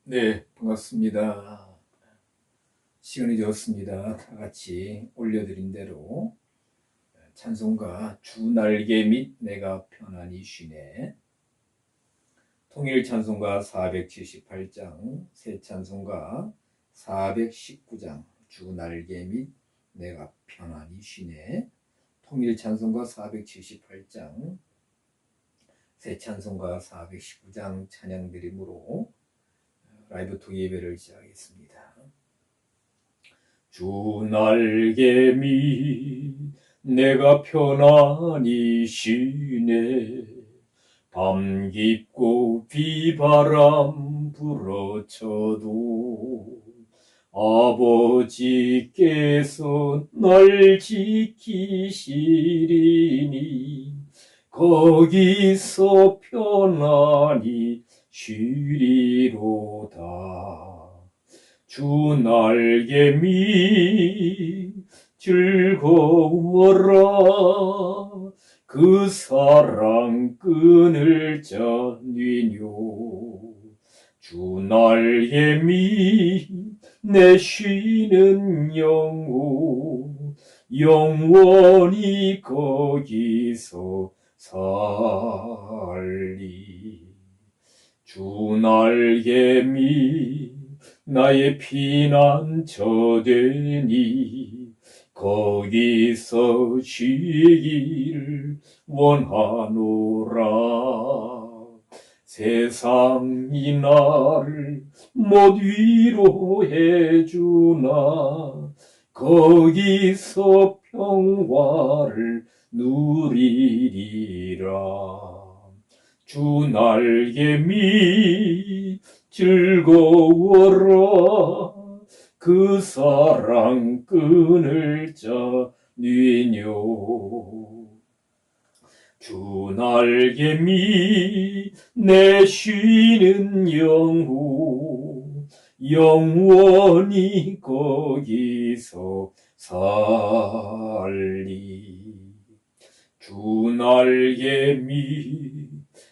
네, 반갑습니다. 시간이 되었습니다. 다 같이 올려드린 대로 찬송가 주 날개 및 내가 편안히 쉬네, 통일 찬송가 478장, 새 찬송가 419장 주 날개 및 내가 편안히 쉬네, 통일 찬송가 478장, 새 찬송가 419장 찬양 드림으로 라이브 톡 예배를 시작하겠습니다. 주 날개 밑 내가 편안히 쉬네, 밤 깊고 비바람 불어쳐도 아버지께서 날 지키시리니 거기서 편안히 쉬리로다. 주 날개 밑 즐거워라, 그 사랑 끈을 잡니뇨. 주 날개 밑 내 쉬는 영혼 영원히 거기서 살리. 주 날개 밑 나의 피난처 되니 거기서 쉬기를 원하노라. 세상이 나를 못 위로해 주나 거기서 평화를 누리리라. 주 날개 밑 즐거워라, 그 사랑 끈을 잡니뇨. 주 날개 밑 내 쉬는 영혼 영원히 거기서 살리. 주 날개 밑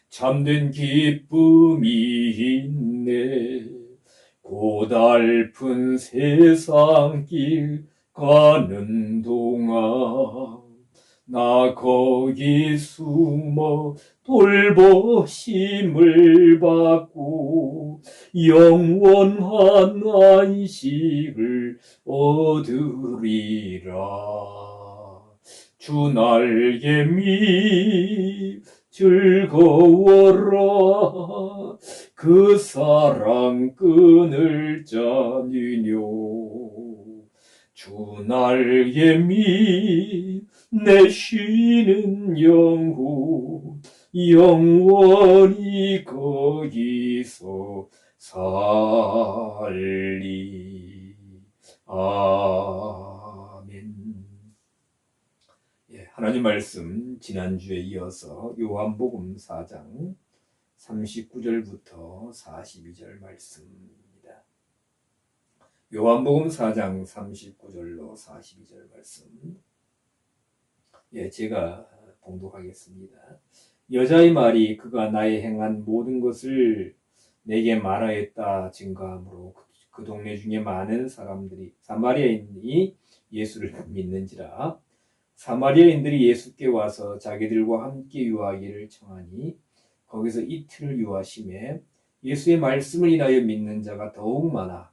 참된 기쁨이 있네, 고달픈 세상길 가는 동안 나 거기 숨어 돌보심을 받고 영원한 안식을 얻으리라. 주 날개 밑 즐거워라, 그 사랑 끈을 잡니뇨. 주 날개 밑 내 쉬는 영혼 영원히 거기서 살리. 아멘. 하나님 말씀 지난주에 이어서 요한복음 4장 39절부터 42절 말씀입니다. 요한복음 4장 39절로 42절 말씀, 제가 봉독하겠습니다. 여자의 말이 그가 나의 행한 모든 것을 내게 말하였다 증거하므로 그 동네 중에 많은 사람들이 사마리아인이 예수를 믿는지라. 사마리아인들이 예수께 와서 자기들과 함께 유하기를 청하니 거기서 이틀을 유하심에 예수의 말씀을 인하여 믿는 자가 더욱 많아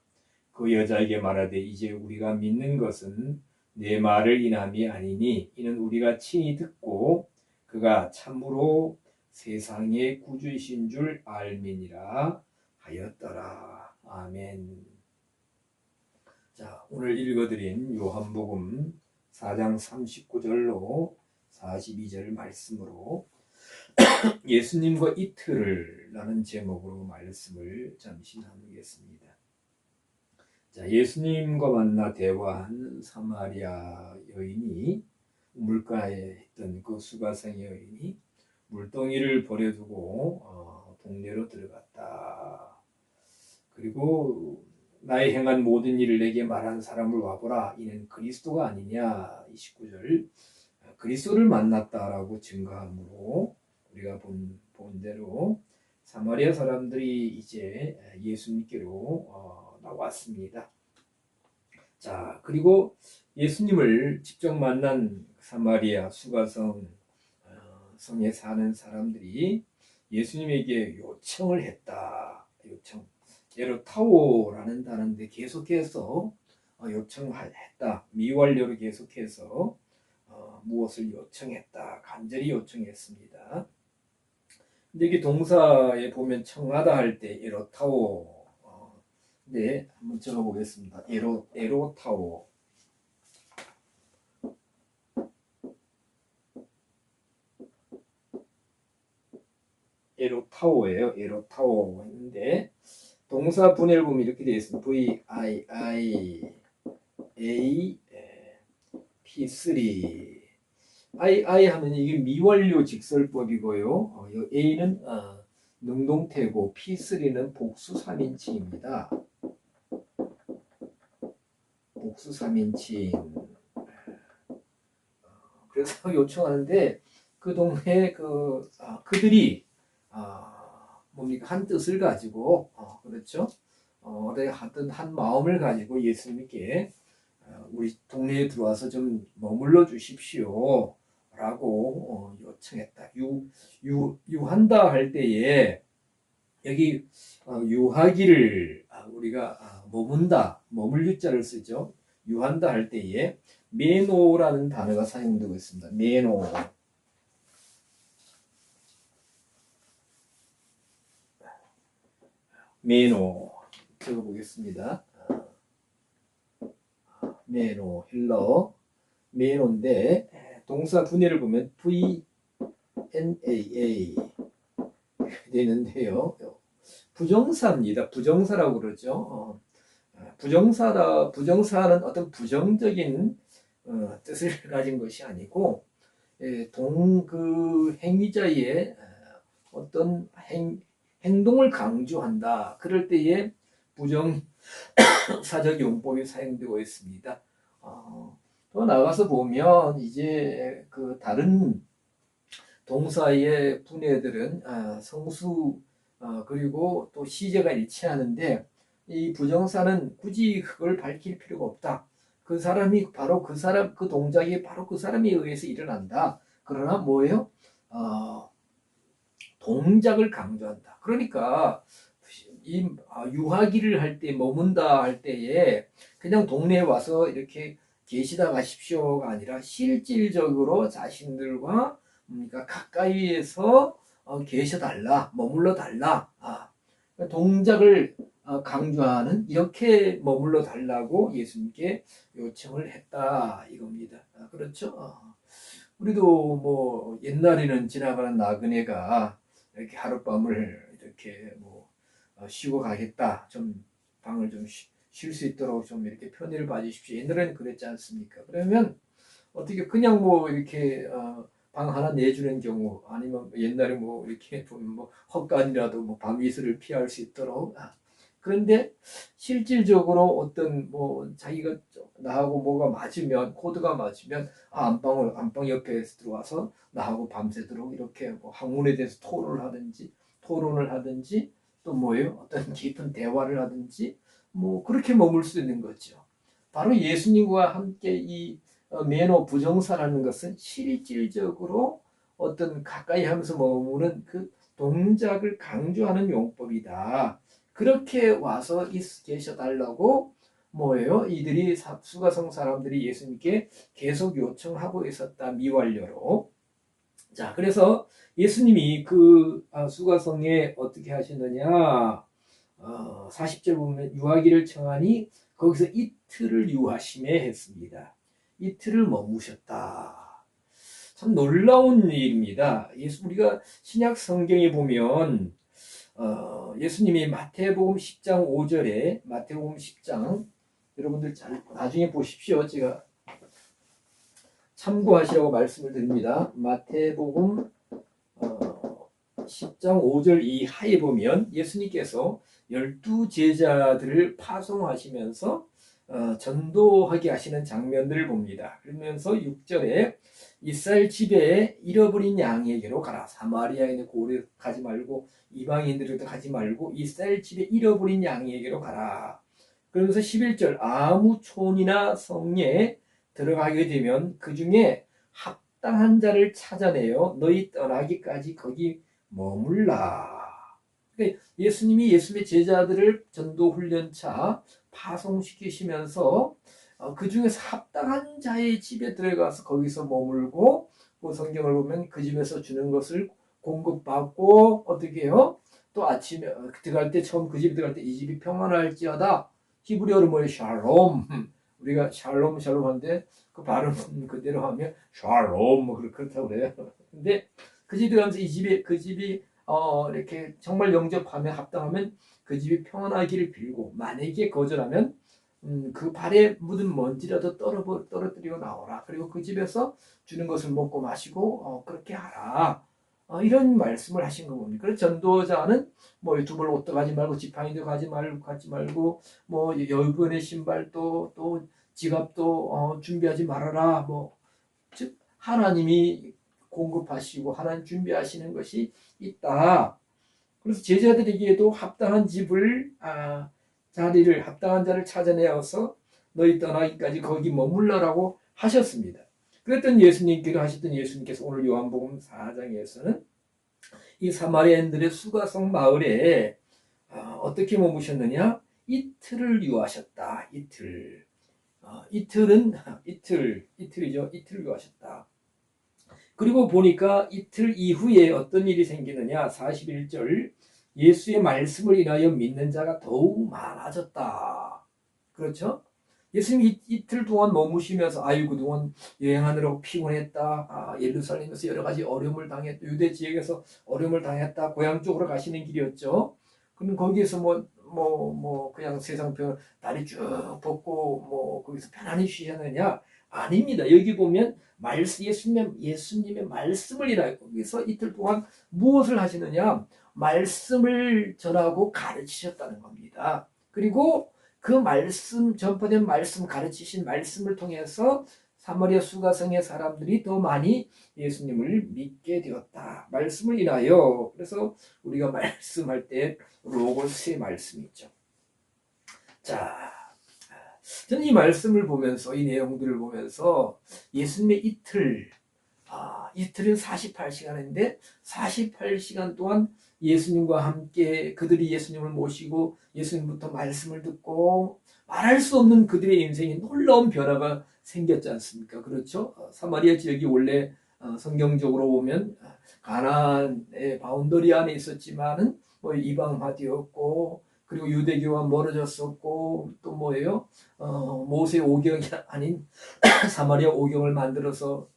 그 여자에게 말하되 이제 우리가 믿는 것은 내 말을 인함이 아니니 이는 우리가 친히 듣고 그가 참으로 세상의 구주이신 줄 알미니라 하였더라. 아멘. 자, 오늘 읽어드린 요한복음 4장 39절로 42절 말씀으로 예수님과 이틀을 라는 제목으로 말씀을 잠시 나누겠습니다. 자, 예수님과 만나 대화한 사마리아 여인이 물가에 있던 그 수가성의 여인이 물동이를 버려두고 동네로 들어갔다. 그리고 나의 행한 모든 일을 내게 말한 사람을 와보라, 이는 그리스도가 아니냐. 29절 그리스도를 만났다라고 증거하므로 우리가 본 대로 사마리아 사람들이 이제 예수님께로 나왔습니다. 자, 그리고 예수님을 직접 만난 사마리아 수가성 성에 사는 사람들이 예수님에게 요청을 했다. 요청. 에로타오라는 단어인데 계속해서 요청했다. 미완료로 계속해서 무엇을 요청했다. 간절히 요청했습니다. 근데 이게 동사에 보면 청하다 할 때 에로타오. 네, 한번 적어보겠습니다. 에로타오. 에로타오예요. 에로타오 했는데 동사 분해를 보면 이렇게 되어 있습니다. V-I-I-A P3 I 하면 이게 미완료 직설법이고요. A는 능동태고 P3는 복수 3인칭입니다. 복수 3인칭. 그래서 요청하는데 그 동네 그들이 뭡니까 한 뜻을 가지고 그렇죠? 하여튼 한 마음을 가지고 예수님께 우리 동네에 들어와서 좀 머물러 주십시오 라고 요청했다. 유한다 할 때에 여기 유하기를 우리가 머문다, 머물 자를 쓰죠. 유한다 할 때에 메노라는 단어가 사용되고 있습니다. 메노. 메노 적어보겠습니다. 메노 힐러 메노인데 동사 분해를 보면 VNAA 되는데요. 부정사입니다. 부정사라고 그러죠. 부정사는 어떤 부정적인 뜻을 가진 것이 아니고 그 행위자의 어떤 행동을 강조한다. 그럴 때에 부정사적 용법이 사용되고 있습니다. 더 나아가서 보면 이제 그 다른 동사의 분해들은 성수 그리고 또 시제가 일치하는데 이 부정사는 굳이 그걸 밝힐 필요가 없다. 그 사람이 바로 그 동작이 바로 그 사람에 의해서 일어난다. 그러나 뭐예요? 동작을 강조한다. 그러니까 이 유하기를 할 때 머문다 할 때에 그냥 동네에 와서 이렇게 계시다 가십시오가 아니라 실질적으로 자신들과 그러니까 가까이에서 계셔달라, 머물러 달라. 동작을 강조하는 이렇게 머물러 달라고 예수님께 요청을 했다 이겁니다. 그렇죠? 우리도 뭐 옛날에는 지나가는 나그네가 이렇게 하룻밤을 이렇게 뭐 쉬고 가겠다, 좀 방을 좀 쉴 수 있도록 좀 이렇게 편의를 봐주십시오. 옛날에는 그랬지 않습니까? 그러면 어떻게 그냥 뭐 이렇게 방 하나 내주는 경우 아니면 옛날에 뭐 이렇게 보면 뭐 헛간이라도 뭐 밤이슬을 피할 수 있도록 그런데 실질적으로 어떤 뭐 자기가 나하고 뭐가 맞으면 코드가 맞으면 안방 옆에 들어와서 나하고 밤새도록 이렇게 뭐 학문에 대해서 토론을 하든지 또 뭐예요? 어떤 깊은 대화를 하든지 뭐 그렇게 머물 수 있는 거죠. 바로 예수님과 함께 이 매너 부정사라는 것은 실질적으로 어떤 가까이 하면서 머무는 그 동작을 강조하는 용법이다. 그렇게 와서 계셔달라고 뭐예요? 이들이 수가성 사람들이 예수님께 계속 요청하고 있었다. 미완료로. 자, 그래서 예수님이 그 수가성에 어떻게 하시느냐? 40절 보면 유하기를 청하니 거기서 이틀을 유하심에 했습니다. 이틀을 머무셨다. 참 놀라운 일입니다. 우리가 신약 성경에 보면 예수님이 마태복음 10장 5절에 마태복음 10장 여러분들 잘 나중에 보십시오. 제가 참고하시라고 말씀을 드립니다. 마태복음 10장 5절 이하에 보면 예수님께서 12제자들을 파송하시면서 전도하게 하시는 장면들을 봅니다. 그러면서 6절에 이스라엘 집에 잃어버린 양에게로 가라. 사마리아인의 고래 가지 말고 이방인들에게도 가지 말고 이스라엘 집에 잃어버린 양에게로 가라. 그러면서 11절 아무 촌이나 성에 들어가게 되면 그 중에 합당한 자를 찾아내어 너희 떠나기까지 거기 머물라. 예수님이 예수님의 제자들을 전도 훈련차 파송시키시면서 그 중에서 합당한 자의 집에 들어가서 거기서 머물고 그 성경을 보면 그 집에서 주는 것을 공급받고 어떻게 해요? 또 아침에 들어갈 때 처음 그 집에 들어갈 때 이 집이 평안할지어다. 히브리어로 뭐예요? 샬롬. 우리가 샬롬 샬롬 하는데 그 발음 그대로 하면 샬롬 뭐 그렇다고 그래요. 근데 그 집에 들어가면서 이 집이 그 집이 이렇게 정말 영접하면 합당하면 그 집이 평안하기를 빌고 만약에 거절하면 그 발에 묻은 먼지라도 떨어뜨리고 나오라. 그리고 그 집에서 주는 것을 먹고 마시고 그렇게 하라. 이런 말씀을 하신 겁니다. 그래서 전도자는 뭐 유튜브를 옷도 가지 말고 지팡이도 가지 말고 뭐 여분의 신발도 또 지갑도 준비하지 말아라. 뭐 즉 하나님이 공급하시고 하나님 준비하시는 것이 있다. 그래서 제자들에게도 합당한 집을 자리를 합당한 자를 찾아내어서 너희 떠나기까지 거기 머물러라고 하셨습니다. 그랬던 예수님께로 하셨던 예수님께서 오늘 요한복음 4장에서는 이 사마리아인들의 수가성 마을에 어떻게 머무셨느냐? 이틀을 유하셨다. 이틀이죠. 이틀을 유하셨다. 그리고 보니까 이틀 이후에 어떤 일이 생기느냐? 41절 예수의 말씀을 인하여 믿는 자가 더욱 많아졌다. 그렇죠? 예수님이 이틀 동안 머무시면서 그동안 여행하느라고 피곤했다. 예루살렘에서 여러 가지 어려움을 당했다. 유대 지역에서 어려움을 당했다. 고향 쪽으로 가시는 길이었죠. 그럼 거기에서 그냥 세상 다리 쭉 뻗고 거기서 편안히 쉬셨느냐? 아닙니다. 여기 보면 예수님의 말씀을 인하여 거기서 이틀 동안 무엇을 하시느냐? 말씀을 전하고 가르치셨다는 겁니다. 그리고 그 말씀, 전파된 말씀, 가르치신 말씀을 통해서 사마리아 수가성의 사람들이 더 많이 예수님을 믿게 되었다. 말씀을 인하여. 그래서 우리가 말씀할 때 로고스의 말씀이 있죠. 자, 저는 이 말씀을 보면서 이 내용들을 보면서 예수님의 이틀은 48시간인데 48시간 동안 예수님과 함께 그들이 예수님을 모시고 예수님부터 말씀을 듣고 말할 수 없는 그들의 인생에 놀라운 변화가 생겼지 않습니까? 그렇죠? 사마리아 지역이 원래 성경적으로 보면 가나안의 바운더리 안에 있었지만은 이방화되었고 그리고 유대교와 멀어졌었고 또 뭐예요? 모세 오경이 아닌 사마리아 오경을 만들어서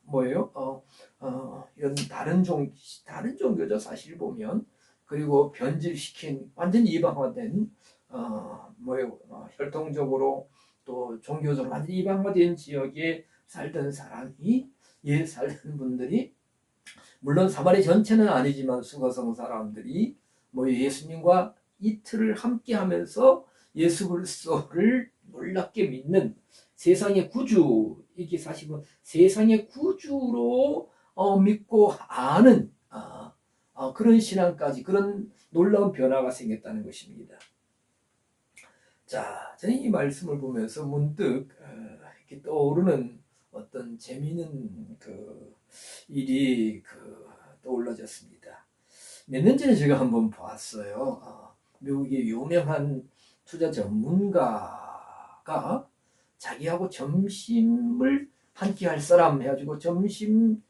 이런 다른 종교죠 사실 보면. 그리고 변질시킨 완전 이방화된 혈통적으로 또 종교적으로 완전 이방화된 지역에 살던 살던 분들이 물론 사마리아 전체는 아니지만 수거성 사람들이 예수님과 이틀을 함께 하면서 예수 그리스도를 놀랍게 믿는 세상의 구주, 이게 사실은 세상의 구주로 믿고 아는 그런 신앙까지 그런 놀라운 변화가 생겼다는 것입니다. 자, 저는 이 말씀을 보면서 문득 이렇게 떠오르는 어떤 재미있는 일이 떠올라졌습니다. 몇 년 전에 제가 한번 봤어요. 미국의 유명한 투자 전문가가 자기하고 점심을 함께 할 사람 해가지고 점심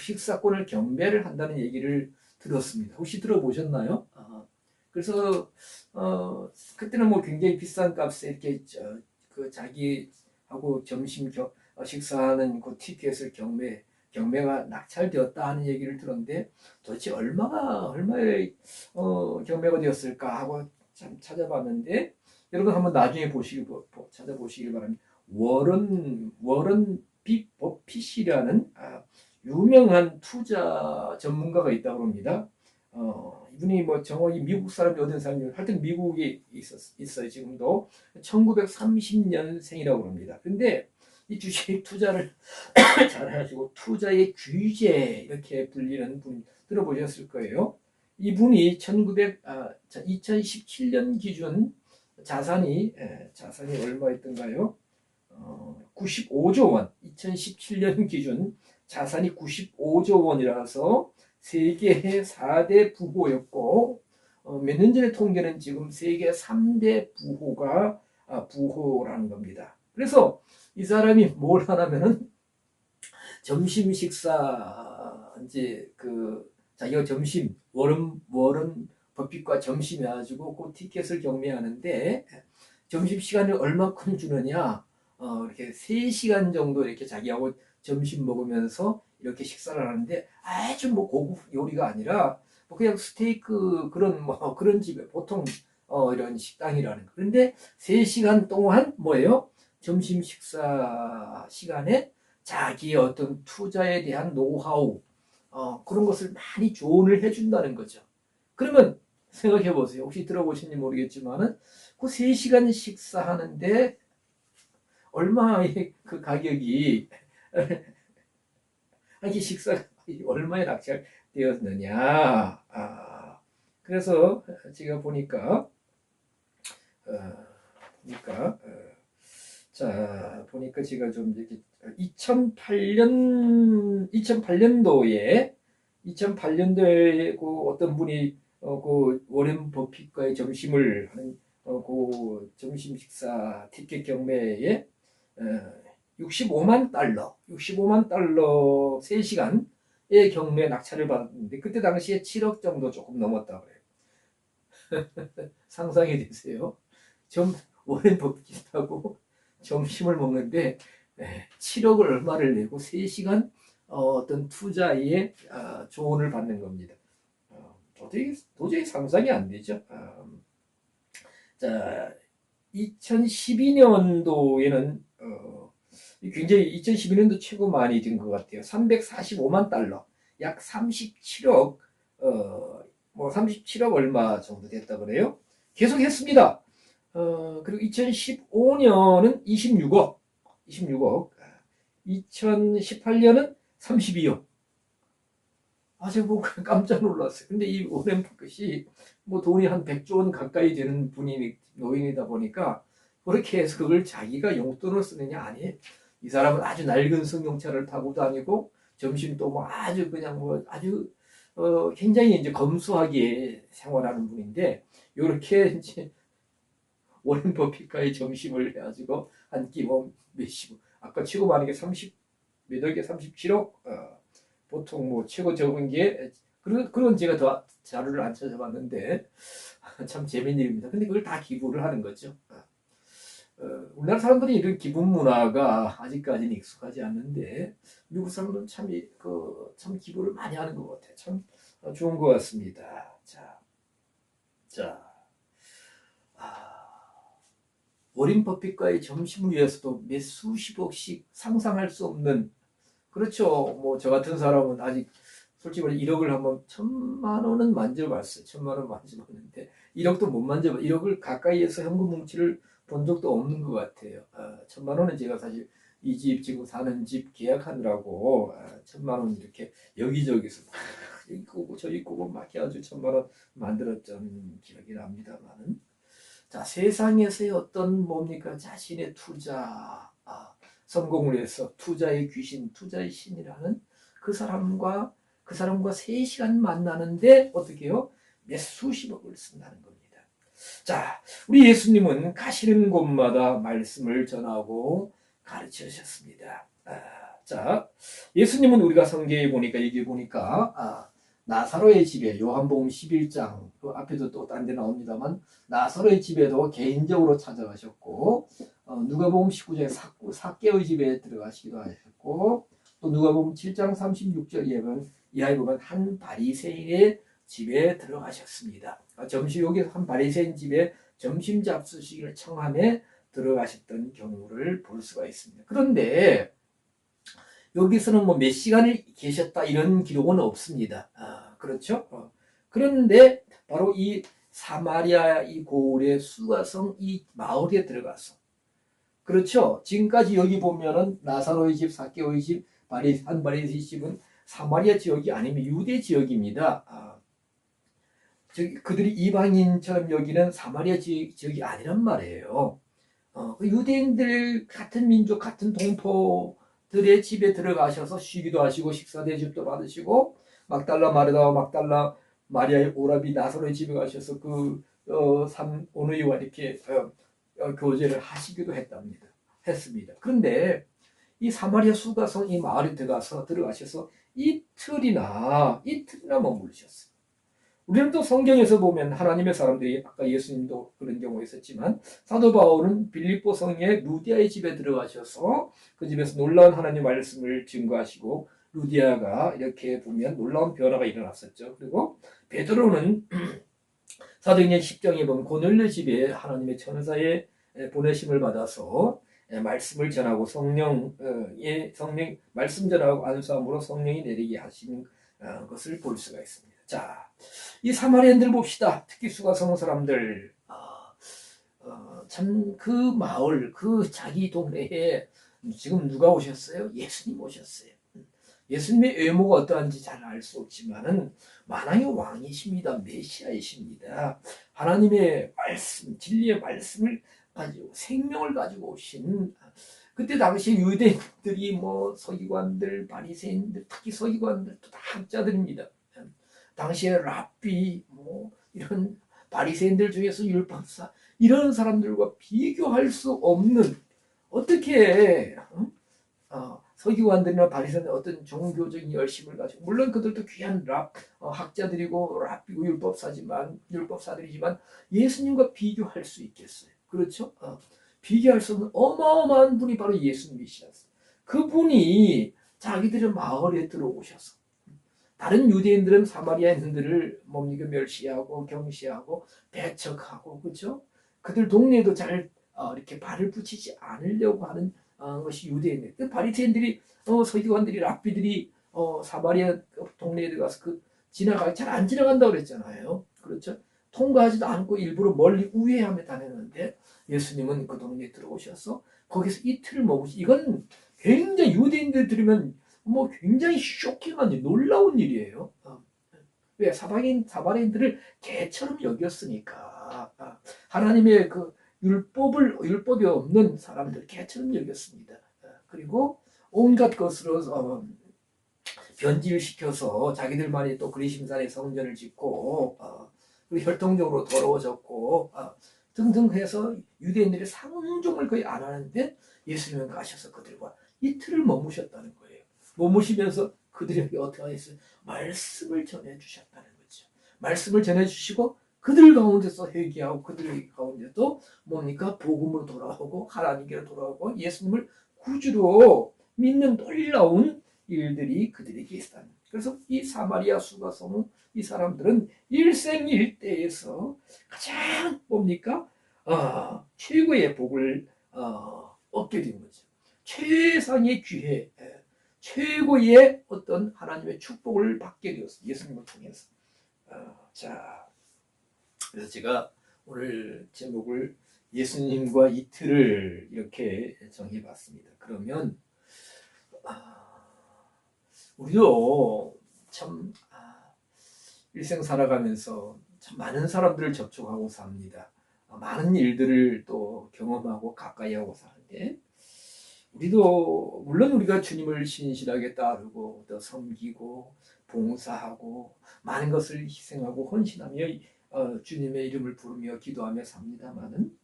식사권을 경매를 한다는 얘기를 들었습니다. 혹시 들어보셨나요? 그래서 그때는 굉장히 비싼 값에 이렇게 자기하고 점심 식사하는 그 티켓을 경매가 낙찰되었다 하는 얘기를 들었는데 도대체 얼마의 경매가 되었을까 하고 참 찾아봤는데 여러분 한번 나중에 찾아보시길 바랍니다. 워런 버핏이라는 유명한 투자 전문가가 있다고 합니다. 이분이 정확히 미국 사람이 어떤 사람이 하여튼 미국에 있어요. 지금도 1930년생이라고 합니다. 근데 이 주식 투자를 잘하시고 투자의 귀재 이렇게 불리는 분 들어보셨을 거예요. 이분이 2017년 기준 자산이 얼마였던가요? 95조 원. 2017년 기준 자산이 95조 원이라서 세계 4대 부호였고, 몇 년 전에 통계는 지금 세계 3대 부호라는 겁니다. 그래서 이 사람이 뭘 하냐면은 점심 식사 이제 자기가 점심 워런 버핏과 점심 해가지고 그 티켓을 경매하는데 점심 시간을 얼마큼 주느냐? 이렇게 3시간 정도 이렇게 자기하고 점심 먹으면서 이렇게 식사를 하는데 아주 뭐 고급 요리가 아니라 뭐 그냥 스테이크 그런 집에 보통 이런 식당이라는 거. 그런데 3시간 동안 뭐예요? 점심 식사 시간에 자기의 어떤 투자에 대한 노하우 그런 것을 많이 조언을 해준다는 거죠. 그러면 생각해 보세요. 혹시 들어보신지 모르겠지만은 그 3시간 식사하는데 얼마의 그 가격이 한 끼 식사가 얼마에 낙찰되었느냐. 그래서 제가 보니까 보니까 제가 좀 이렇게 2008년도에 그 어떤 분이 그 워렌 버핏과의 점심을 하는 그 점심 식사 티켓 경매에 65만 달러 3시간의 경매 낙찰을 받았는데 그때 당시에 7억 정도 조금 넘었다고 해요. 상상이 되세요? 워렌 버핏하고 점심을 먹는데 7억을 얼마를 내고 3시간 어떤 투자에 조언을 받는 겁니다. 도저히 상상이 안 되죠. 자, 2012년도에는 굉장히 2012년도 최고 많이 된 것 같아요. 345만 달러, 약 37억, 뭐 37억 얼마 정도 됐다 그래요. 계속 했습니다. 그리고 2015년은 26억, 2018년은 32억. 제가 보고 깜짝 놀랐어요. 근데 이 워렌 버핏이 뭐 돈이 한 100조 원 가까이 되는 노인이다 보니까 그렇게 해서 그걸 자기가 용돈으로 쓰느냐? 아니, 이 사람은 아주 낡은 승용차를 타고 다니고 점심도 뭐 아주 그냥 뭐 아주 굉장히 이제 검소하게 생활하는 분인데 이렇게 이제 워렌 버핏과의 점심을 해가지고 한 끼 뭐 몇십, 아까 최고 많은 게 30몇 억에 37억, 보통 뭐 최고 적은 게 그런 제가 더 자료를 안 찾아봤는데 참 재밌는 일입니다. 근데 그걸 다 기부를 하는 거죠. 우리나라 사람들이 이런 기부 문화가 아직까지는 익숙하지 않는데 미국 사람들은 참 기부를 많이 하는 것 같아요. 참 좋은 것 같습니다. 자. 워렌 버핏과의 점심을 위해서도 몇 수십억씩 상상할 수 없는, 그렇죠. 뭐 저 같은 사람은 아직 솔직히 말해 1억을 한번 1,000만 원은 만져봤어요. 1,000만 원 만져봤는데 1억도 못 만져봐. 1억을 가까이에서 현금 뭉치를 본 적도 없는 것 같아요. 1,000만 원은 제가 사실 이 집 지금 사는 집 계약하느라고 1,000만 원 이렇게 여기저기서 막 여기 꼬고 저기 꼬고 막 해가지고 1,000만 원 만들었던 기억이 납니다만은. 자, 세상에서의 어떤 뭡니까? 자신의 투자, 성공을 해서 투자의 귀신, 투자의 신이라는 그 사람과 3시간 만나는데 어떻게 해요? 몇 수십억을 쓴다는 겁니다. 자, 우리 예수님은 가시는 곳마다 말씀을 전하고 가르쳐 주셨습니다. 자, 예수님은 우리가 성경에 보니까 여기 보니까 나사로의 집에 요한복음 11장 그 앞에도 또 딴 데 나옵니다만 나사로의 집에도 개인적으로 찾아가셨고 누가복음 19장에 삭개의 집에 들어가시기도 하셨고 또 누가복음 7장 36절에 보면 이하에 보면 한 바리새인의 집에 들어가셨습니다. 여기서 한 바리새인 집에 점심 잡수시기를 청함에 들어가셨던 경우를 볼 수가 있습니다. 그런데 여기서는 뭐 몇 시간을 계셨다 이런 기록은 없습니다. 그렇죠? 그런데 바로 이 사마리아 이 고을의 수가성 이 마을에 들어가서 그렇죠. 지금까지 여기 보면은 나사로의 집, 삭개오의 집, 한 바리새의 집은 사마리아 지역이 아니면 유대 지역입니다. 그들이 이방인처럼 여기는 사마리아 지역이 아니란 말이에요. 그 유대인들 같은 민족, 같은 동포들의 집에 들어가셔서 쉬기도 하시고 식사 대접도 받으시고 막달라 마르다와 막달라 마리아의 오라비 나사로의 집에 가셔서 오누이와 이렇게 교제를 하시기도 했습니다. 그런데 이 사마리아 수가성 이 마을에 들어가셔서 이틀이나 머무르셨어요. 우리는 또 성경에서 보면 하나님의 사람들이 아까 예수님도 그런 경우 있었지만 사도 바울은 빌립보 성의 루디아의 집에 들어가셔서 그 집에서 놀라운 하나님의 말씀을 증거하시고 루디아가 이렇게 보면 놀라운 변화가 일어났었죠. 그리고 베드로는 사도행전 10장에 보면 고넬료 집에 하나님의 천사의 보내심을 받아서 말씀을 전하고 성령 말씀 전하고 안수함으로 성령이 내리게 하시는 것을 볼 수가 있습니다. 자, 이 사마리아인들 봅시다. 특히 수가성 사람들 참 그 마을 그 자기 동네에 지금 누가 오셨어요? 예수님 오셨어요. 예수님의 외모가 어떠한지 잘 알 수 없지만은 만왕의 왕이십니다. 메시아이십니다. 하나님의 말씀, 진리의 말씀을 가지고 생명을 가지고 오신 그때 당시 유대인들이 뭐 서기관들, 바리새인들, 특히 서기관들도 다 학자들입니다. 당시에 랍비 뭐 이런 바리새인들 중에서 율법사 이런 사람들과 비교할 수 없는 어떻게 서기관들이나 바리새인들 어떤 종교적인 열심을 가지고 물론 그들도 귀한 학자들이고 랍비고 율법사들이지만 예수님과 비교할 수 있겠어요. 그렇죠? 비교할 수 없는 어마어마한 분이 바로 예수님이시었어요. 그분이 자기들의 마을에 들어오셔서 다른 유대인들은 사마리아인들을 뭡니까 멸시하고 경시하고 배척하고 그렇죠? 그들 동네에도 잘 이렇게 발을 붙이지 않으려고 하는 것이 유대인들. 그 바리새인들이 서기관들이 랍비들이 사마리아 동네에 들어가서 지나가 잘 안 지나간다고 그랬잖아요. 그렇죠? 통과하지도 않고 일부러 멀리 우회하며 다녔는데 예수님은 그 동네에 들어오셔서 거기서 이틀을 머무시. 이건 굉장히 유대인들 들으면 뭐 굉장히 쇼킹한 놀라운 일이에요. 왜 사마리아인들을 개처럼 여겼으니까 하나님의 그 율법이 없는 사람들 개처럼 여겼습니다. 그리고 온갖 것으로 변질시켜서 자기들만이 또 그리심산의 성전을 짓고 그리고 혈통적으로 더러워졌고 등등 해서 유대인들이 상종을 거의 안 하는데 예수님은 가셔서 그들과 이틀을 머무셨다는 거예요. 머무시면서 그들에게 어떻게 했어요? 말씀을 전해주셨다는 거죠. 말씀을 전해주시고 그들 가운데서 회개하고 그들 가운데도 뭡니까? 복음으로 돌아오고 하나님께로 돌아오고 예수님을 구주로 믿는 놀라운 일들이 그들에게 있었다는 거예요. 그래서 이 사마리아 수가성 이 사람들은 일생일대에서 가장 뭡니까? 최고의 복을 얻게 된 거죠. 최상의 기회, 최고의 어떤 하나님의 축복을 받게 되었습니다. 예수님을 통해서. 자, 그래서 제가 오늘 제목을 예수님과 이틀을 이렇게 정해봤습니다. 그러면 우리도 참 일생 살아가면서 참 많은 사람들을 접촉하고 삽니다. 많은 일들을 또 경험하고 가까이 하고 사는데 우리도 물론 우리가 주님을 신실하게 따르고 또 섬기고 봉사하고 많은 것을 희생하고 헌신하며 주님의 이름을 부르며 기도하며 삽니다마는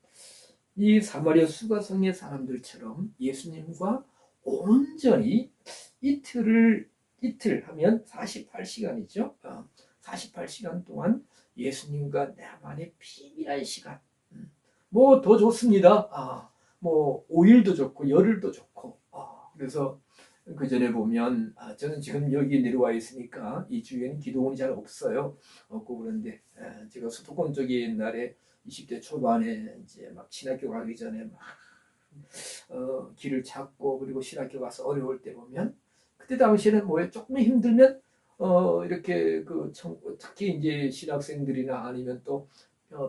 이 사마리아 수가성의 사람들처럼 예수님과 온전히 이틀 하면 48시간이죠. 48시간 동안 예수님과 나만의 비밀한 시간. 뭐 더 좋습니다. 뭐 5일도 좋고 열흘도 좋고. 그래서 그 전에 보면 저는 지금 여기 내려와 있으니까 이 주위에는 기도원이 잘 없어요. 없고 그런데 제가 수도권 쪽에 옛날에 20대 초반에 이제 막 신학교 가기 전에 막 길을 찾고 그리고 신학교 가서 어려울 때 보면 그때 당시에는 뭐에 조금 힘들면 이렇게 특히 이제 신학생들이나 아니면 또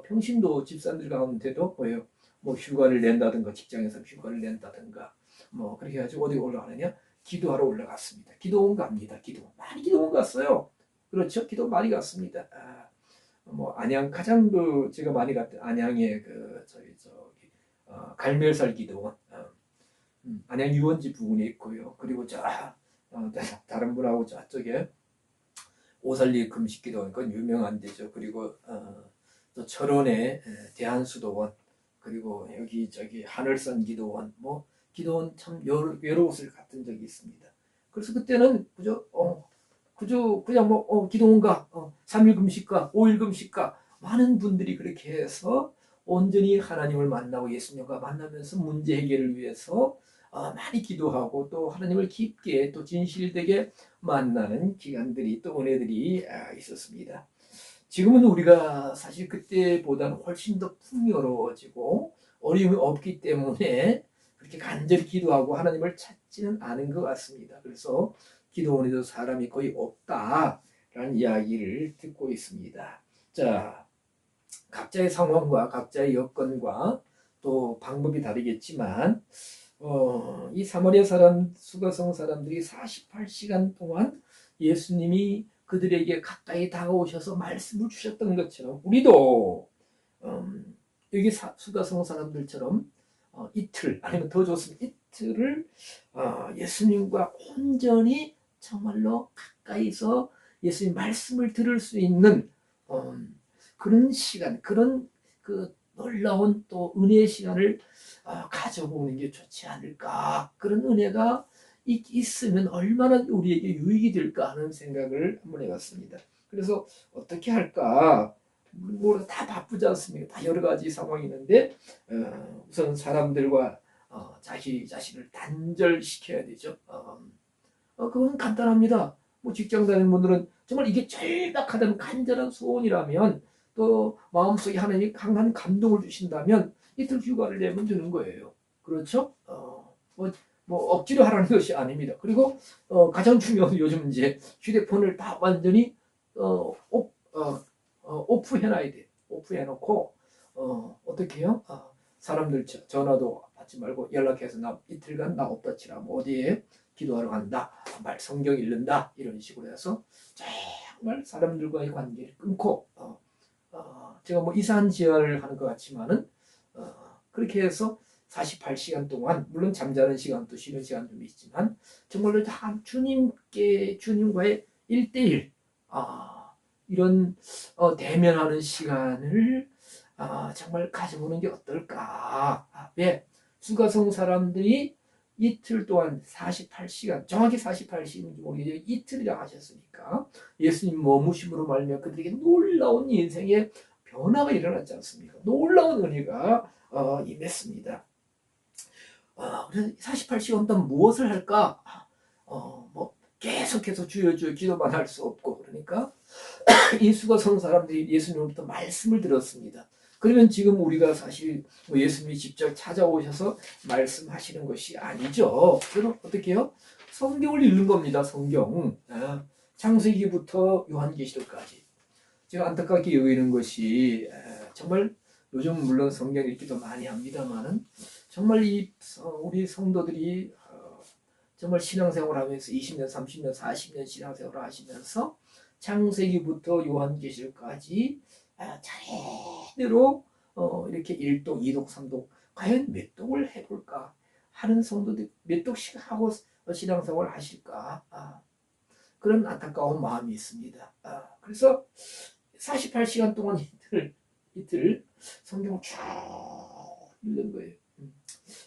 평신도 집사님들 가운데도 뭐예요 뭐 휴가를 낸다든가 직장에서 휴가를 낸다든가 뭐 그렇게 해가지고 어디 올라가느냐? 기도하러 올라갔습니다. 기도원 갑니다. 기도원 많이 기도원 갔어요. 그렇죠? 기도 많이 갔습니다. 뭐 안양 가장 그 제가 많이 갔던 안양의 그 저기 갈멜살 기도원 안양 유원지 부근에 있고요. 그리고 다른 분하고 저쪽에 오살리 금식기도원 그건 유명한 데죠. 그리고 또 철원의 대한수도원 그리고 여기 저기 하늘산 기도원 뭐 기도원 참 여러 곳을 갔던 적이 있습니다. 그래서 그때는 그저 그냥 뭐 기도원가 3일 금식가 5일 금식가 많은 분들이 그렇게 해서 온전히 하나님을 만나고 예수님과 만나면서 문제 해결을 위해서 많이 기도하고 또 하나님을 깊게 또 진실되게 만나는 기간들이 또 은혜들이 있었습니다. 지금은 우리가 사실 그때보다는 훨씬 더 풍요로워지고 어려움이 없기 때문에 그렇게 간절히 기도하고 하나님을 찾지는 않은 것 같습니다. 그래서 기도원에도 사람이 거의 없다라는 이야기를 듣고 있습니다. 자, 각자의 상황과 각자의 여건과 또 방법이 다르겠지만 이 사마리아 사람 수가성 사람들이 48시간 동안 예수님이 그들에게 가까이 다가오셔서 말씀을 주셨던 것처럼 우리도 여기 수가성 사람들처럼 이틀 아니면 더 좋습니다. 이틀을 예수님과 온전히 정말로 가까이서 예수님 말씀을 들을 수 있는 그런 시간, 그런 그 놀라운 또 은혜의 시간을 가져보는 게 좋지 않을까. 그런 은혜가 있으면 얼마나 우리에게 유익이 될까 하는 생각을 한번 해봤습니다. 그래서 어떻게 할까? 뭐 다 바쁘지 않습니까? 다 여러 가지 상황이 있는데 우선 사람들과 자신을 단절시켜야 되죠. 그건 간단합니다. 뭐 직장 다니는 분들은 정말 이게 절박하다는 간절한 소원이라면 또 마음속에 하나님이 강한 감동을 주신다면 이틀 휴가를 내면 되는 거예요. 그렇죠? 뭐 억지로 하라는 것이 아닙니다. 그리고 가장 중요한 건 요즘 이제 휴대폰을 다 완전히 오프해놔야 돼. 오프해놓고 어떻게 해요? 사람들 전화도 받지 말고 연락해서 나 이틀간 나 없다 치라. 뭐 어디에 기도하러 간다. 성경 읽는다. 이런 식으로 해서 정말 사람들과의 관계를 끊고 제가 뭐 이산지혈을 하는 것 같지만은 그렇게 해서 48시간 동안 물론 잠자는 시간도 쉬는 시간 좀 있지만 정말로 다 주님과의 1대1 이런 대면하는 시간을 정말 가져보는 게 어떨까. 왜? 수가성 사람들이 이틀 동안 48시간 정확히 48시간인지 모르겠는데 이틀이라 하셨으니까 예수님 머무심으로 말미암아 그들에게 놀라운 인생의 변화가 일어났지 않습니까? 놀라운 은혜가 임했습니다. 그래서 48시간 동안 무엇을 할까? 뭐 계속해서 주여 기도만 할 수 없고 그러니까 이 수가성 사람들이 예수님으로부터 말씀을 들었습니다. 그러면 지금 우리가 사실 예수님이 직접 찾아오셔서 말씀하시는 것이 아니죠. 그럼 어떻게 해요? 성경을 읽는 겁니다. 성경. 창세기부터 요한계시록까지. 제가 안타깝게 여기는 것이 정말 요즘 물론 성경 읽기도 많이 합니다만은 정말 우리 성도들이 정말 신앙생활 하면서 20년, 30년, 40년 신앙생활을 하시면서 창세기부터 요한계시록까지 차례대로 이렇게 1독, 2독, 3독 과연 몇 독을 해볼까 하는 성도들 몇 독씩 하고 신앙생활을 하실까 그런 안타까운 마음이 있습니다. 그래서 48시간 동안 이틀 성경을 쭉 읽는 거예요.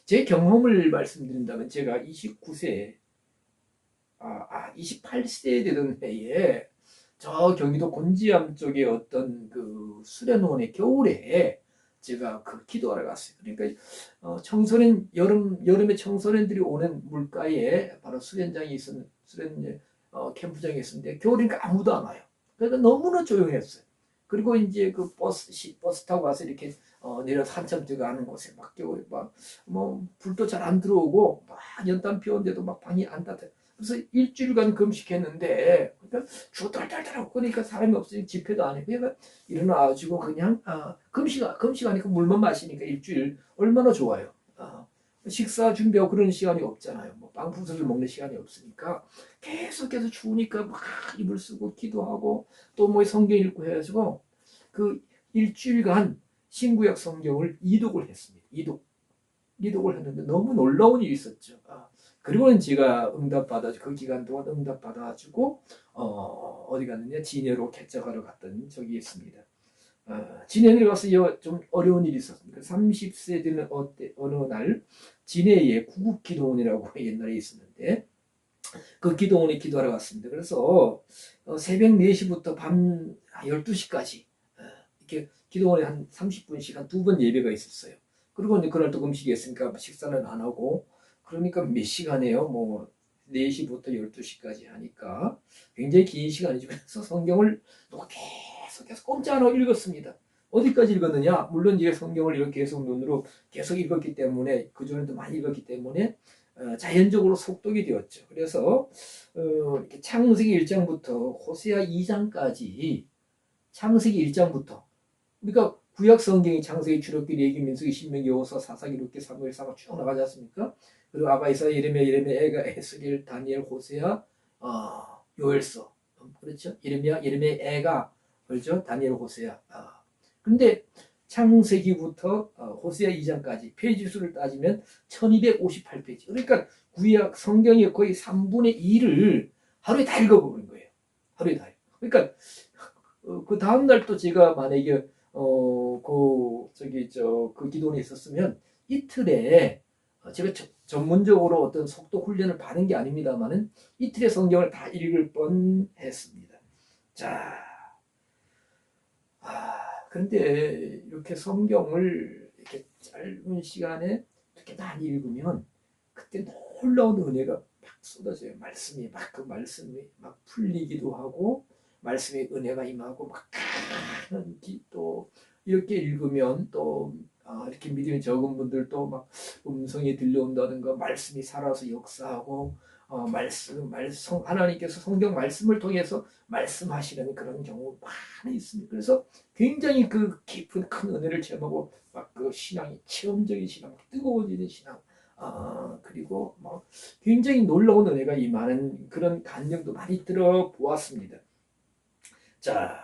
제 경험을 말씀드린다면 제가 29세 28세 되던 해에 저 경기도 곤지암 쪽에 어떤 그 수련원의 겨울에 제가 그 기도하러 갔어요. 그러니까 청소년 여름에 청소년들이 오는 물가에 바로 수련 캠프장이 있었는데 겨울이니까 아무도 안 와요. 그러니까 너무나 조용했어요. 그리고 이제 그 버스 타고 가서 이렇게 내려서 한참 들어가는 곳에 막 겨울에 막 뭐 불도 잘 안 들어오고 막 연단 비 오는데도 막 방이 안 따뜻해. 그래서 일주일간 금식했는데 그러니까 주 떨떨떨하고 그러니까 사람이 없으니 집회도 안 해. 그러니까 일어나가지고 그냥 금식하니까 물만 마시니까 일주일 얼마나 좋아요. 식사 준비하고 그런 시간이 없잖아요. 뭐 빵 부스를 먹는 시간이 없으니까 계속해서 추우니까 막 이불 쓰고 기도하고 또 뭐 성경 읽고 해가지고 그 일주일간 신구약 성경을 이독을 했습니다. 이독을 했는데 너무 놀라운 일이 있었죠. 그리고는 제가 그 기간 동안 응답받아가지고 어디 갔느냐 진해로 개척하러 갔던 적이 있습니다. 진해에 가서 좀 어려운 일이 있었습니다. 30세 되는 어느 날 진해에 구국기도원이라고 옛날에 있었는데 그 기도원에 기도하러 갔습니다. 그래서 새벽 4시부터 밤 12시까지 이렇게 기도원에 한 30분씩 한 2번 예배가 있었어요. 그리고 이제 그날 또 음식이 있으니까 식사는 안 하고 그러니까 몇 시간이에요. 뭐 4시부터 12시까지 하니까 굉장히 긴 시간이죠. 그래서 성경을 또 계속해서 꼼짝 안 하고 읽었습니다. 어디까지 읽었느냐? 물론 이제 성경을 이렇게 계속 눈으로 계속 읽었기 때문에 그전에도 많이 읽었기 때문에 자연적으로 속독이 되었죠. 그래서 이렇게 창세기 1장부터 호세아 2장까지 창세기 1장부터 그러니까 구약 성경이 창세기, 출애굽기, 레위기, 민수기, 신명기, 여호수아, 사사기, 룻기, 사무엘, 사가 쭉 나가지 않습니까? 그리고 아가, 이사야, 예레미야, 에가, 에스겔, 다니엘, 호세아, 요엘서, 그렇죠? 예레미야, 에가, 그렇죠? 다니엘, 호세아. 근데 창세기부터 호세아 2장까지 페이지 수를 따지면 1258페이지. 그러니까 구약 성경의 거의 3분의 2를 하루에 다 읽어버린 거예요. 하루에 다. 그러니까 그 다음날 또 제가 만약에 그 기도원에 있었으면 이틀에 제가 전문적으로 어떤 속독 훈련을 받은 게 아닙니다만은 이틀의 성경을 다 읽을 뻔했습니다. 자, 그런데 이렇게 성경을 이렇게 짧은 시간에 이렇게 많이 읽으면 그때 놀라운 은혜가 막 쏟아져요. 말씀이 막 그 말씀이 막 풀리기도 하고 말씀의 은혜가 임하고 막 또 이렇게 읽으면 또 이렇게 믿음이 적은 분들도 막 음성이 들려온다든가 말씀이 살아서 역사하고 하나님께서 성경 말씀을 통해서 말씀하시는 그런 경우 많이 있습니다. 그래서 굉장히 그 깊은 큰 은혜를 체험하고 막 그 신앙이 체험적인 신앙, 뜨거워지는 신앙, 그리고 막 굉장히 놀라운 은혜가 임하는 그런 간증도 많이 들어보았습니다. 자,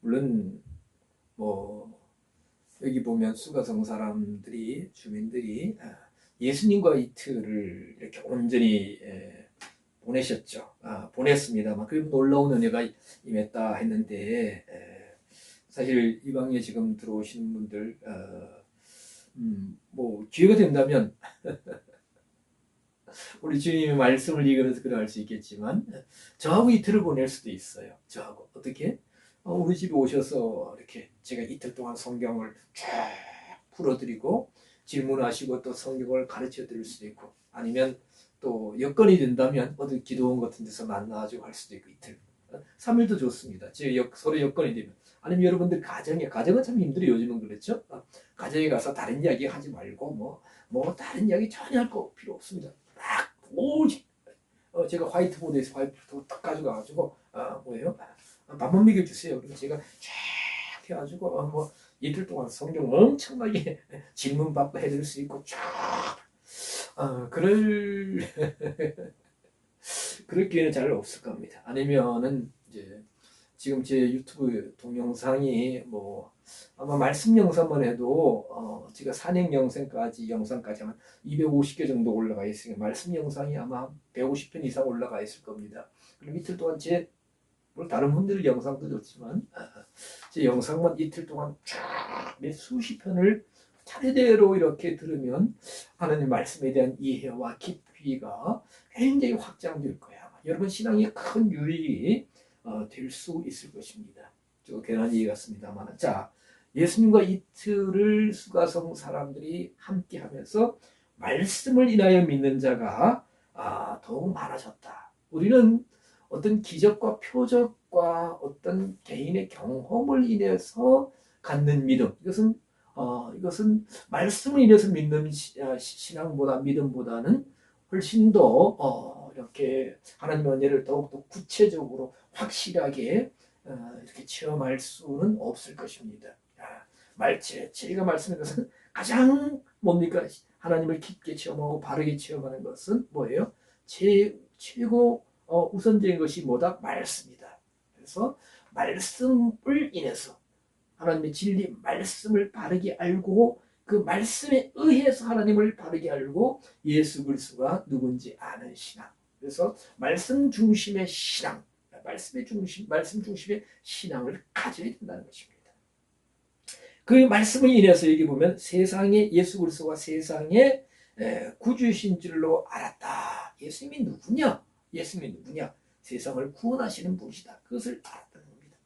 물론 뭐 여기 보면 수가성 사람들이 주민들이 예수님과 이틀을 이렇게 온전히 보내셨죠. 보냈습니다만 그 놀라운 은혜가 임했다 했는데 사실 이방에 지금 들어오시는 분들 뭐 기회가 된다면 우리 주님의 말씀을 읽으면서 그럴 수 있겠지만 저하고 이틀을 보낼 수도 있어요. 저하고 어떻게? 우리 집에 오셔서 이렇게 제가 이틀 동안 성경을 쫙 풀어드리고 질문하시고 또 성경을 가르쳐 드릴 수도 있고 아니면 또 여건이 된다면 어디 기도원 같은 데서 만나가지고 할 수도 있고 이틀 3일도 좋습니다. 서로 여건이 되면 아니면 여러분들 가정은 참 힘들어요. 요즘은 그렇죠. 가정에 가서 다른 이야기 하지 말고 뭐 다른 이야기 전혀 할 거 필요 없습니다. 딱 오직 제가 화이트보드에서 화이트보드 딱 가져가가지고 뭐예요? 밥만 먹여주세요. 그래서 제가 쫙 해가지고 뭐 이틀 동안 성경 엄청나게 질문 받고 해드릴 수 있고 쫙 그럴 기회는 잘 없을 겁니다. 아니면은 이제 지금 제 유튜브 동영상이 뭐 아마 말씀 영상만 해도 제가 산행 영상까지 한 250개 정도 올라가 있으니까 말씀 영상이 아마 150편 이상 올라가 있을 겁니다. 그럼 이틀 동안 물론 다른 분들 영상도 좋지만 제 영상만 이틀 동안 쫙 몇 수십 편을 차례대로 이렇게 들으면 하나님 말씀에 대한 이해와 깊이가 굉장히 확장될 거야. 여러분 신앙의 큰 유익이 될 수 있을 것입니다. 좀 괜한 얘기 같습니다만 자 예수님과 이틀을 수가성 사람들이 함께 하면서 말씀을 인하여 믿는 자가 더욱 많아졌다. 우리는 어떤 기적과 표적과 어떤 개인의 경험을 인해서 갖는 믿음 이것은 말씀을 인해서 믿는 신앙보다 믿음보다는 훨씬 더 이렇게 하나님의 은혜를 더욱더 구체적으로 확실하게 이렇게 체험할 수는 없을 것입니다. 제가 말씀드린 것은 가장 뭡니까? 하나님을 깊게 체험하고 바르게 체험하는 것은 뭐예요? 최고 우선적인 것이 뭐다? 말씀이다. 그래서 말씀을 인해서 하나님의 진리, 말씀을 바르게 알고 그 말씀에 의해서 하나님을 바르게 알고 예수 그리스도가 누군지 아는 신앙. 그래서 말씀 중심의 신앙, 말씀 중심의 신앙을 가져야 된다는 것입니다. 그 말씀을 인해서 여기 보면 세상에 예수 그리스도가 세상의 구주신 줄로 알았다. 예수님이 누구냐? 예수님이 누구냐? 세상을 구원하시는 분이시다. 그것을 알았다는 겁니다.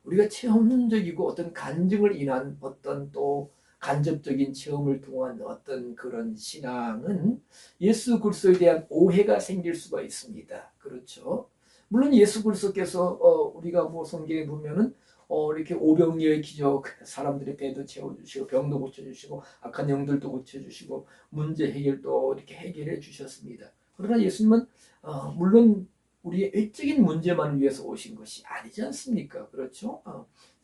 우리가 체험적이고 어떤 간증을 인한 어떤 또 간접적인 체험을 통한 어떤 그런 신앙은 예수 그리스도에 대한 오해가 생길 수가 있습니다. 그렇죠? 물론 예수 그리스도께서 우리가 뭐 성경에 보면은 이렇게 오병이어의 기적, 사람들의 배도 채워주시고 병도 고쳐주시고 악한 영들도 고쳐주시고 문제 해결도 이렇게 해결해 주셨습니다. 그러나 예수님은 물론 우리의 외적인 문제만을 위해서 오신 것이 아니지 않습니까? 그렇죠?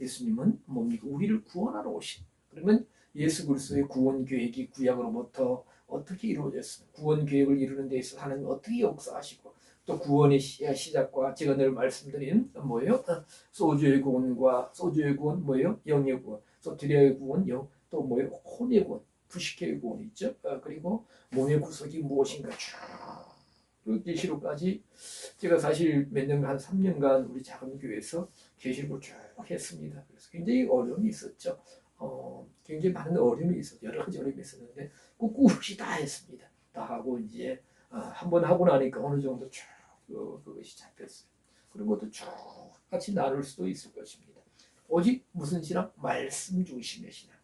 예수님은 뭡니까? 우리를 구원하러 오신. 그러면 예수 그리스도의 구원 계획이 구약으로부터 어떻게 이루어졌습니까? 구원 계획을 이루는 데 있어서 하나님 어떻게 역사하시고 또 구원의 시작과 제가 늘 말씀드린 뭐예요? 소주의 구원과 소주의 구원 뭐예요? 영의 구원, 소테리아의 구원, 또 뭐예요? 혼의 구원, 부식의 구원이 있죠. 그리고 몸의 구속이 무엇인가 쭉 계시록까지 제가 사실 몇 년간 한 3년간 우리 작은 교회에서 계시록을 쭉 했습니다. 그래서 굉장히 어려움이 있었죠. 굉장히 많은 어려움이 있었죠. 여러 가지 어려움이 있었는데 꿋꿋이 다 했습니다. 다 하고 이제 한번 하고 나니까 어느 정도 쭉 그것이 잡혔어요. 그런 것도 쭉 같이 나눌 수도 있을 것입니다. 오직 무슨 신앙? 말씀 중심의 신앙.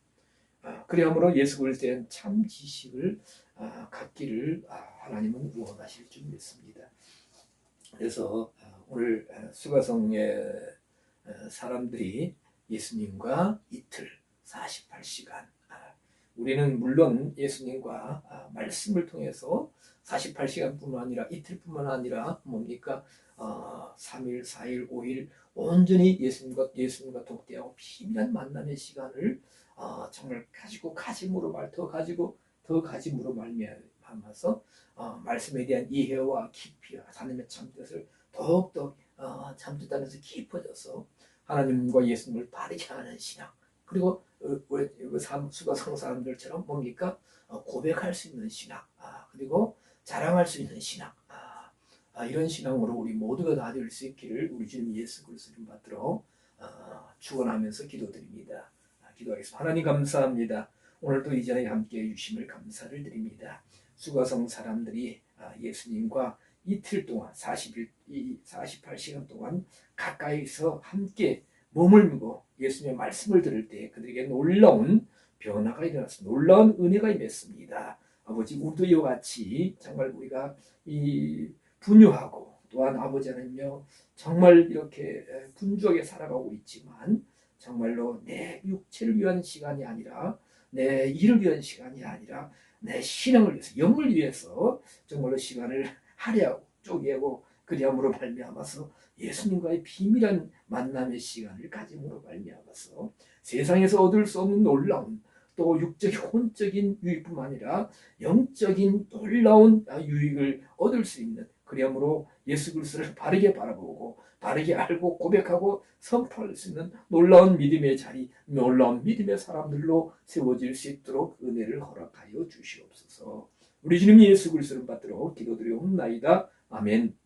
그리함으로 예수 그리스도에 대한 참 지식을 갖기를 하나님은 원하실 줄 믿습니다. 그래서 오늘 수가성의 사람들이 예수님과 이틀 48시간 우리는 물론 예수님과 말씀을 통해서 48시간뿐만 아니라 이틀뿐만 아니라 뭡니까 3일, 4일, 5일 온전히 예수님과 독대하고 비밀한 만남의 시간을 정말 가지고 더 가짐으로 말미암아서 말씀에 대한 이해와 깊이와 하나님의 참뜻을 더욱더 참뜻 안에서 깊어져서 하나님과 예수님을 바르게 하는 신앙 그리고 수가성 사람들처럼 뭡니까 고백할 수 있는 신앙 그리고 자랑할 수 있는 신앙 이런 신앙으로 우리 모두가 다 될 수 있기를 우리 주님 예수 그리스도를 받들어 축원하면서 기도드립니다. 기도하겠습니다. 하나님 감사합니다. 오늘도 이 자리에 함께해 주심을 감사를 드립니다. 수가성 사람들이 예수님과 이틀 동안 48시간 동안 가까이서 함께 머물고 예수님의 말씀을 들을 때 그들에게 놀라운 변화가 일어났습니다. 놀라운 은혜가 임했습니다. 아버지 우리도 이와 같이 정말 우리가 분유하고 또한 아버지 하나님요 정말 이렇게 분주하게 살아가고 있지만 정말로 내 육체를 위한 시간이 아니라 내 일을 위한 시간이 아니라 내 신앙을 위해서 영을 위해서 정말로 시간을 할애하고 쪼개고 그리함으로 말미암아서 예수님과의 비밀한 만남의 시간을 가짐으로 말미암아서 세상에서 얻을 수 없는 놀라운 또 육적 혼적인 유익뿐만 아니라 영적인 놀라운 유익을 얻을 수 있는 그리함으로 예수 그리스도를 바르게 바라보고 바르게 알고 고백하고 선포할 수 있는 놀라운 믿음의 자리, 놀라운 믿음의 사람들로 세워질 수 있도록 은혜를 허락하여 주시옵소서. 우리 주님 예수 그리스도를 받들어 기도드리옵나이다. 아멘.